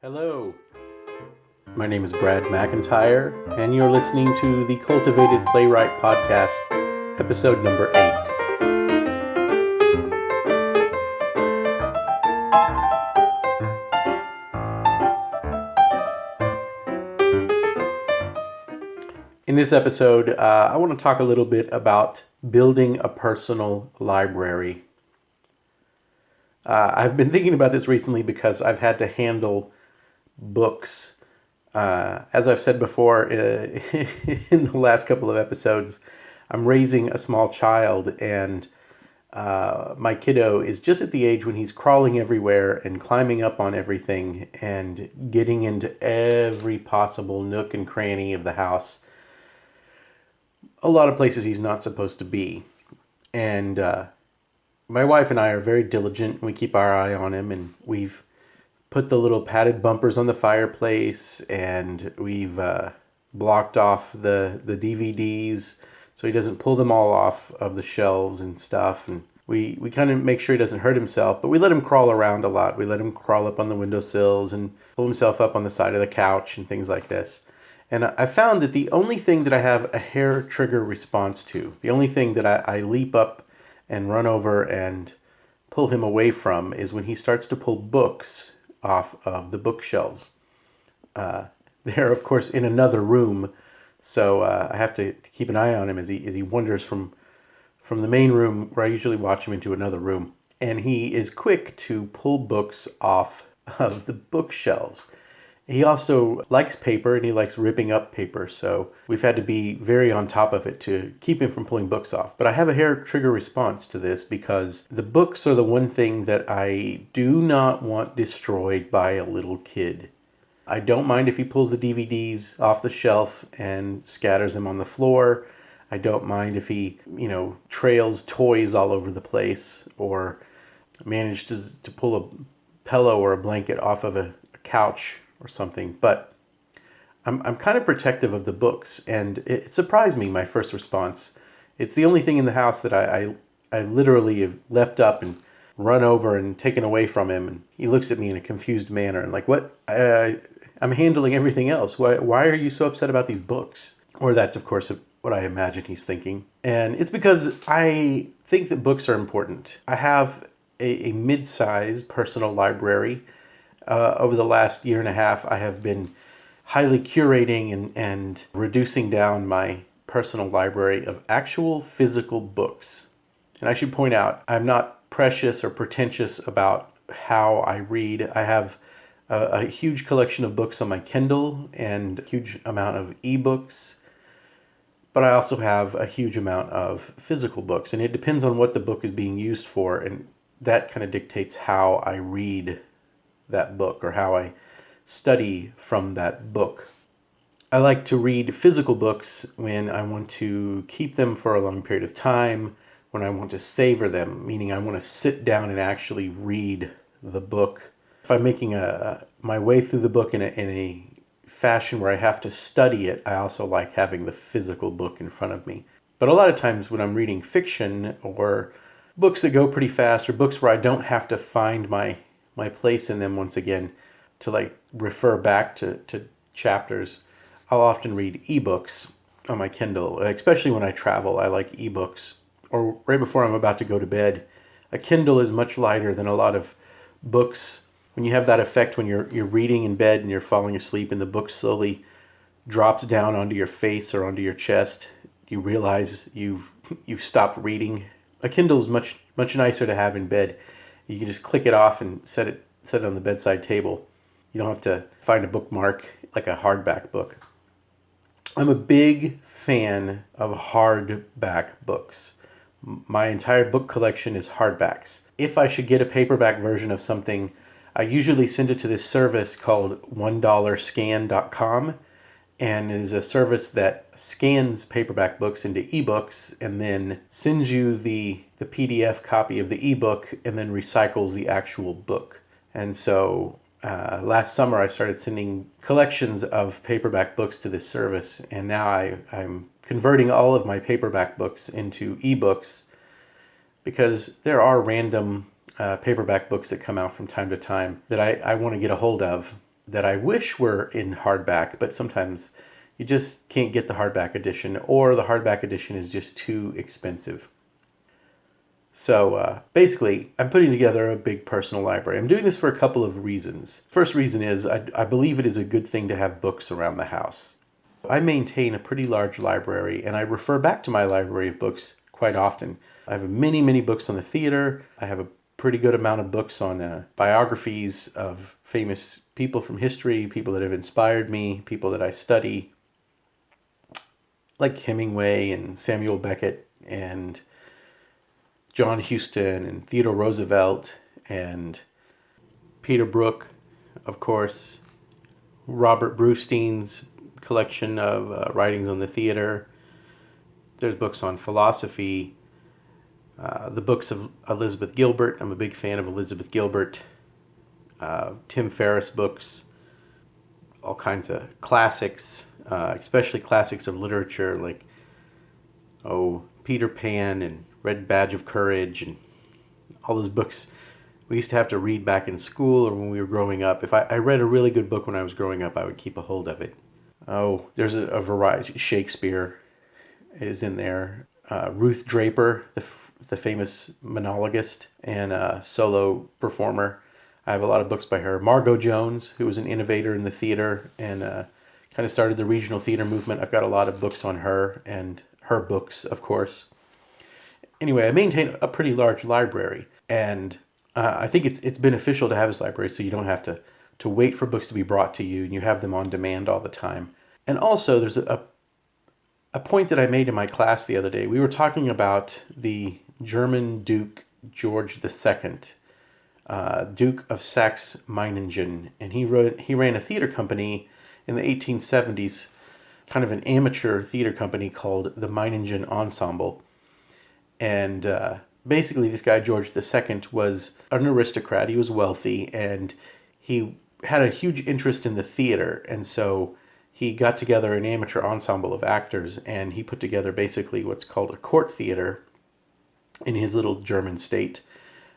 Hello, my name is Brad McIntyre, and you're listening to the Cultivated Playwright podcast, episode number 8. In this episode, I want to talk a little bit about building a personal library. I've been thinking about this recently because I've had to handle books. As I've said before in the last couple of episodes, I'm raising a small child, and my kiddo is just at the age when he's crawling everywhere and climbing up on everything and getting into every possible nook and cranny of the house. A lot of places he's not supposed to be. And my wife and I are very diligent. We keep our eye on him, and we've put the little padded bumpers on the fireplace, and we've blocked off the DVDs so he doesn't pull them all off of the shelves and stuff. And we kind of make sure he doesn't hurt himself, but we let him crawl around a lot. We let him crawl up on the windowsills and pull himself up on the side of the couch and things like this. And I found that the only thing that I have a hair trigger response to, the only thing that I leap up and run over and pull him away from, is when he starts to pull books off of the bookshelves. They're, of course, in another room, so I have to keep an eye on him as he wanders from the main room, where I usually watch him, into another room. And he is quick to pull books off of the bookshelves. He also likes paper, and he likes ripping up paper, so we've had to be very on top of it to keep him from pulling books off. But I have a hair trigger response to this because the books are the one thing that I do not want destroyed by a little kid. I don't mind if he pulls the DVDs off the shelf and scatters them on the floor. I don't mind if he, trails toys all over the place, or managed to pull a pillow or a blanket off of a couch or something. But I'm kind of protective of the books, and it surprised me, my first response. It's the only thing in the house that I literally have leapt up and run over and taken away from him, and he looks at me in a confused manner and like, what? I'm handling everything else. Why are you so upset about these books? Or that's, of course, what I imagine he's thinking. And it's because I think that books are important. I have a mid-sized personal library. Over the last year and a half, I have been highly curating and reducing down my personal library of actual physical books. And I should point out, I'm not precious or pretentious about how I read. I have a huge collection of books on my Kindle and a huge amount of ebooks, but I also have a huge amount of physical books, and it depends on what the book is being used for, and that kind of dictates how I read that book or how I study from that book. I like to read physical books when I want to keep them for a long period of time, when I want to savor them, meaning I want to sit down and actually read the book. If I'm making my way through the book in a fashion where I have to study it, I also like having the physical book in front of me. But a lot of times when I'm reading fiction, or books that go pretty fast, or books where I don't have to find my place in them once again to refer back to chapters, I'll often read ebooks on my Kindle, especially when I travel. I like ebooks, or right before I'm about to go to bed. A Kindle is much lighter than a lot of books. When you have that effect when you're reading in bed and you're falling asleep and the book slowly drops down onto your face or onto your chest, you realize you've stopped reading. A Kindle is much nicer to have in bed. You can just click it off and set it on the bedside table. You don't have to find a bookmark like a hardback book. I'm a big fan of hardback books. My entire book collection is hardbacks. If I should get a paperback version of something, I usually send it to this service called $1scan.com, and it is a service that scans paperback books into ebooks and then sends you the PDF copy of the ebook and then recycles the actual book. And so last summer I started sending collections of paperback books to this service, and now I'm converting all of my paperback books into ebooks because there are random paperback books that come out from time to time that I want to get a hold of. that I wish were in hardback, but sometimes you just can't get the hardback edition, or the hardback edition is just too expensive. So basically, I'm putting together a big personal library. I'm doing this for a couple of reasons. First reason is I believe it is a good thing to have books around the house. I maintain a pretty large library, and I refer back to my library of books quite often. I have many, many books on the theater. I have a pretty good amount of books on biographies of famous people from history, people that have inspired me, people that I study, like Hemingway and Samuel Beckett and John Huston and Theodore Roosevelt and Peter Brook, of course, Robert Brustein's collection of writings on the theater. There's books on philosophy, the books of Elizabeth Gilbert. I'm a big fan of Elizabeth Gilbert. Tim Ferriss books, all kinds of classics, especially classics of literature like Peter Pan and Red Badge of Courage and all those books we used to have to read back in school or when we were growing up. If I read a really good book when I was growing up, I would keep a hold of it. There's a variety. Shakespeare is in there. Ruth Draper, the famous monologist and solo performer. I have a lot of books by her. Margot Jones, who was an innovator in the theater and kind of started the regional theater movement. I've got a lot of books on her and her books, of course. Anyway, I maintain a pretty large library, and I think it's beneficial to have this library so you don't have to wait for books to be brought to you, and you have them on demand all the time. And also, there's a point that I made in my class the other day. We were talking about the German Duke George II, Duke of Saxe-Meiningen, and he ran a theater company in the 1870s, kind of an amateur theater company called the Meiningen Ensemble. And basically this guy, George II, was an aristocrat. He was wealthy, and he had a huge interest in the theater. And so he got together an amateur ensemble of actors, and he put together basically what's called a court theater in his little German state.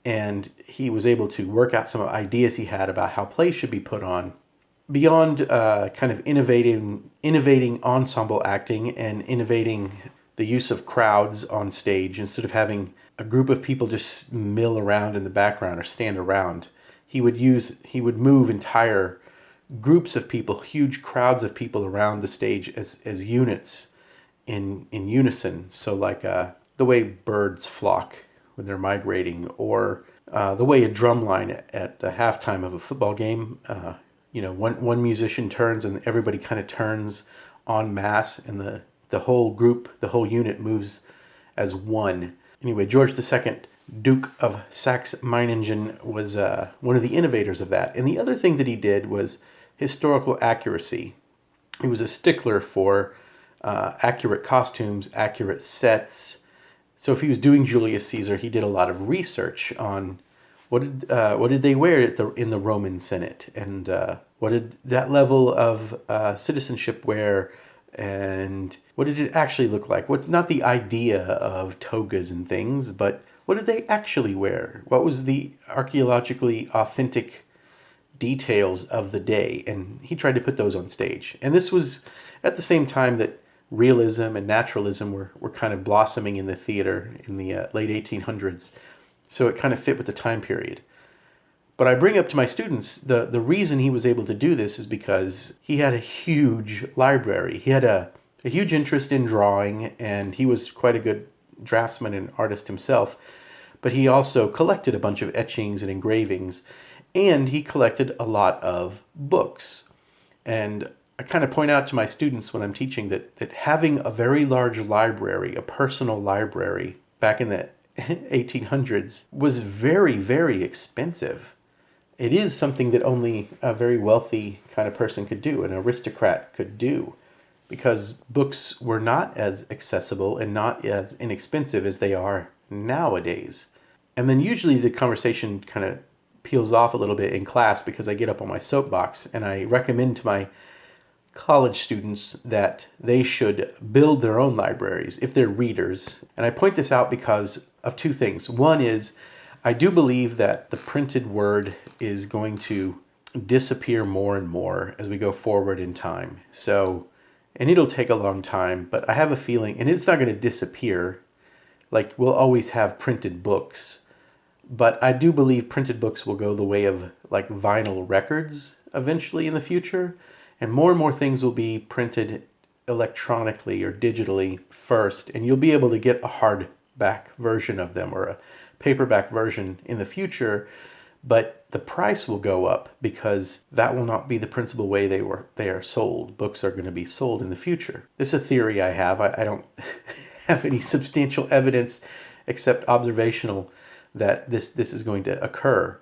And he was able to work out some ideas he had about how plays should be put on. Beyond kind of innovating ensemble acting and innovating the use of crowds on stage, instead of having a group of people just mill around in the background or stand around, he would move entire groups of people, huge crowds of people around the stage as units in unison. So like the way birds flock when they're migrating, or the way a drum line at the halftime of a football game, one musician turns and everybody kind of turns en masse, and the whole group, the whole unit moves as one. Anyway, George II, Duke of Saxe-Meiningen, was one of the innovators of that. And the other thing that he did was historical accuracy. He was a stickler for accurate costumes, accurate sets. So if he was doing Julius Caesar, he did a lot of research on what did they wear in the Roman Senate, and what did that level of citizenship wear, and what did it actually look like? What's not the idea of togas and things, but what did they actually wear? What was the archaeologically authentic details of the day? And he tried to put those on stage. And this was at the same time that realism and naturalism were kind of blossoming in the theater in the late 1800s. So it kind of fit with the time period. But I bring up to my students, the reason he was able to do this is because he had a huge library. He had a huge interest in drawing, and he was quite a good draftsman and artist himself. But he also collected a bunch of etchings and engravings, and he collected a lot of books. And I kind of point out to my students when I'm teaching that having a very large library, a personal library, back in the 1800s was very, very expensive. It is something that only a very wealthy kind of person could do, an aristocrat could do, because books were not as accessible and not as inexpensive as they are nowadays. And then usually the conversation kind of peels off a little bit in class because I get up on my soapbox and I recommend to my college students that they should build their own libraries if they're readers. And I point this out because of two things. One is, I do believe that the printed word is going to disappear more and more as we go forward in time. So, and it'll take a long time, but I have a feeling, and it's not going to disappear. Like, we'll always have printed books, but I do believe printed books will go the way of like vinyl records eventually in the future, and more things will be printed electronically or digitally first, and you'll be able to get a hardback version of them or a paperback version in the future, but the price will go up because that will not be the principal way they are sold. Books are going to be sold in the future. This is a theory I have. I don't have any substantial evidence except observational that this is going to occur.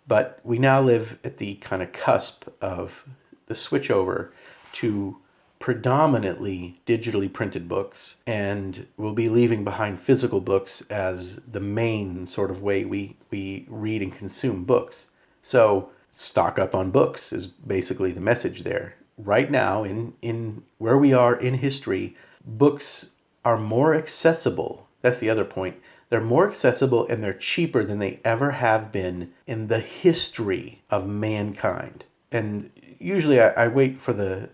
But we now live at the kind of cusp of the switchover to predominantly digitally printed books, and we'll be leaving behind physical books as the main sort of way we read and consume books. So stock up on books is basically the message there. Right now, in where we are in history, books are more accessible. That's the other point. They're more accessible and they're cheaper than they ever have been in the history of mankind. And usually I wait for the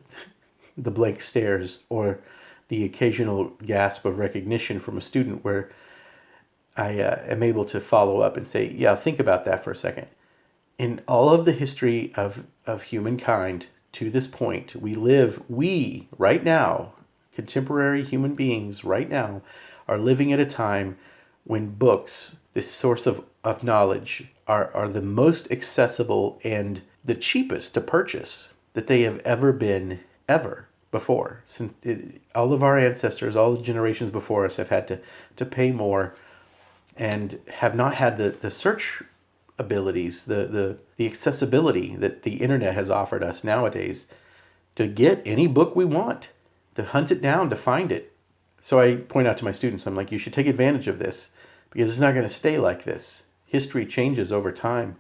blank stares or the occasional gasp of recognition from a student where I am able to follow up and say, yeah, think about that for a second. In all of the history of humankind to this point, we right now, contemporary human beings right now, are living at a time when books, this source of knowledge, are the most accessible and the cheapest to purchase that they have ever been, ever before. Since all of our ancestors, all the generations before us have had to pay more and have not had the search abilities, the accessibility that the internet has offered us nowadays to get any book we want, to hunt it down, to find it. So I point out to my students, I'm like, you should take advantage of this because it's not going to stay like this. History changes over time.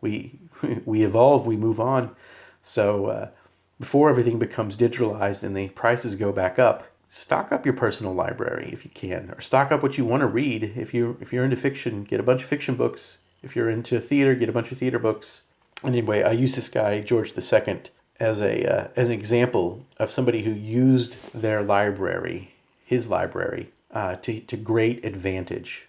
We evolve, we move on. So before everything becomes digitalized and the prices go back up, stock up your personal library if you can, or stock up what you want to read. If you're into fiction, get a bunch of fiction books. If you're into theater, get a bunch of theater books. Anyway, I use this guy, George II, as an example of somebody who used their library, his library, to great advantage.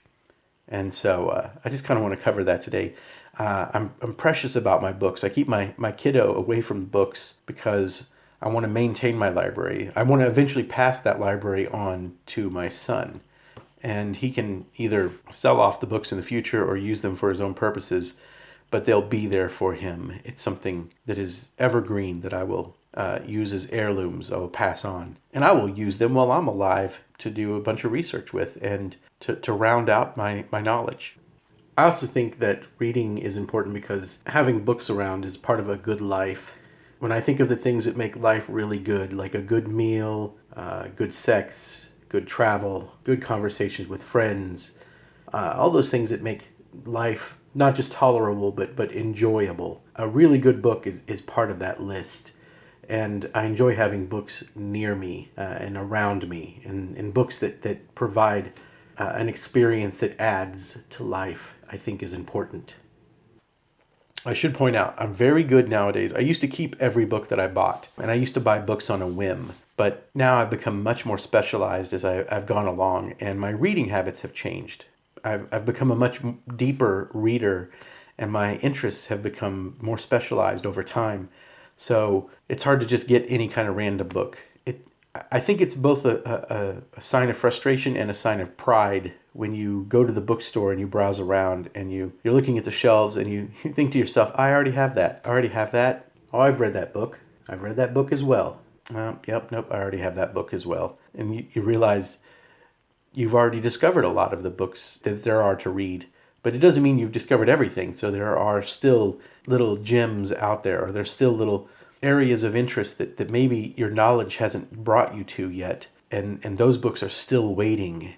And so I just kind of want to cover that today. I'm precious about my books. I keep my kiddo away from books because I want to maintain my library. I want to eventually pass that library on to my son. And he can either sell off the books in the future or use them for his own purposes, but they'll be there for him. It's something that is evergreen that I will use as heirlooms. I will pass on. And I will use them while I'm alive to do a bunch of research with and to round out my knowledge. I also think that reading is important because having books around is part of a good life. When I think of the things that make life really good, like a good meal, good sex, good travel, good conversations with friends, all those things that make life not just tolerable but enjoyable. A really good book is part of that list. And I enjoy having books near me and around me, and books that provide an experience that adds to life, I think is important. I should point out, I'm very good nowadays. I used to keep every book that I bought, and I used to buy books on a whim. But now I've become much more specialized as I've gone along, and my reading habits have changed. I've become a much deeper reader, and my interests have become more specialized over time. So it's hard to just get any kind of random book. I think it's both a sign of frustration and a sign of pride when you go to the bookstore and you browse around and you're looking at the shelves and you think to yourself, I already have that. I already have that. Oh, I've read that book. I've read that book as well. Nope, I already have that book as well. And you realize you've already discovered a lot of the books that there are to read. But it doesn't mean you've discovered everything. So there are still little gems out there, or there's still little areas of interest that maybe your knowledge hasn't brought you to yet. And those books are still waiting.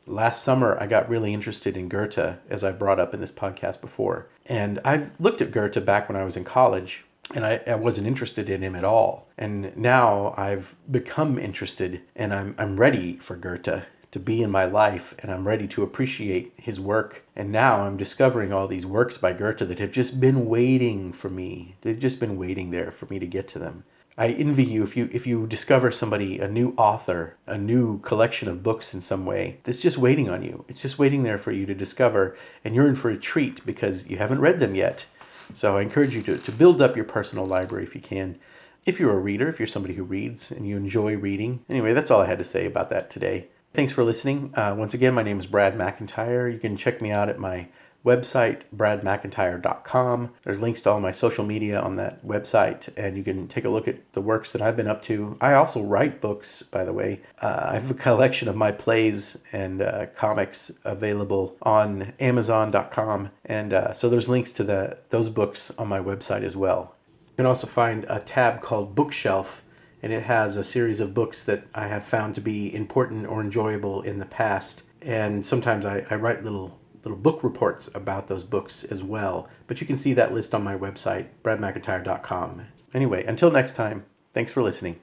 Last summer, I got really interested in Goethe, as I brought up in this podcast before. And I've looked at Goethe back when I was in college, and I wasn't interested in him at all. And now I've become interested, and I'm ready for Goethe to be in my life, and I'm ready to appreciate his work. And now I'm discovering all these works by Goethe that have just been waiting for me. They've just been waiting there for me to get to them. I envy you if you discover somebody, a new author, a new collection of books in some way that's just waiting on you. It's just waiting there for you to discover, and you're in for a treat because you haven't read them yet. So I encourage you to build up your personal library if you can. If you're a reader, if you're somebody who reads and you enjoy reading. Anyway, that's all I had to say about that today. Thanks for listening. Once again, my name is Brad McIntyre. You can check me out at my website, bradmcintyre.com. There's links to all my social media on that website, and you can take a look at the works that I've been up to. I also write books, by the way. I have a collection of my plays and comics available on amazon.com, and so there's links to those books on my website as well. You can also find a tab called Bookshelf, and it has a series of books that I have found to be important or enjoyable in the past. And sometimes I write little book reports about those books as well. But you can see that list on my website, bradmcintyre.com. Anyway, until next time, thanks for listening.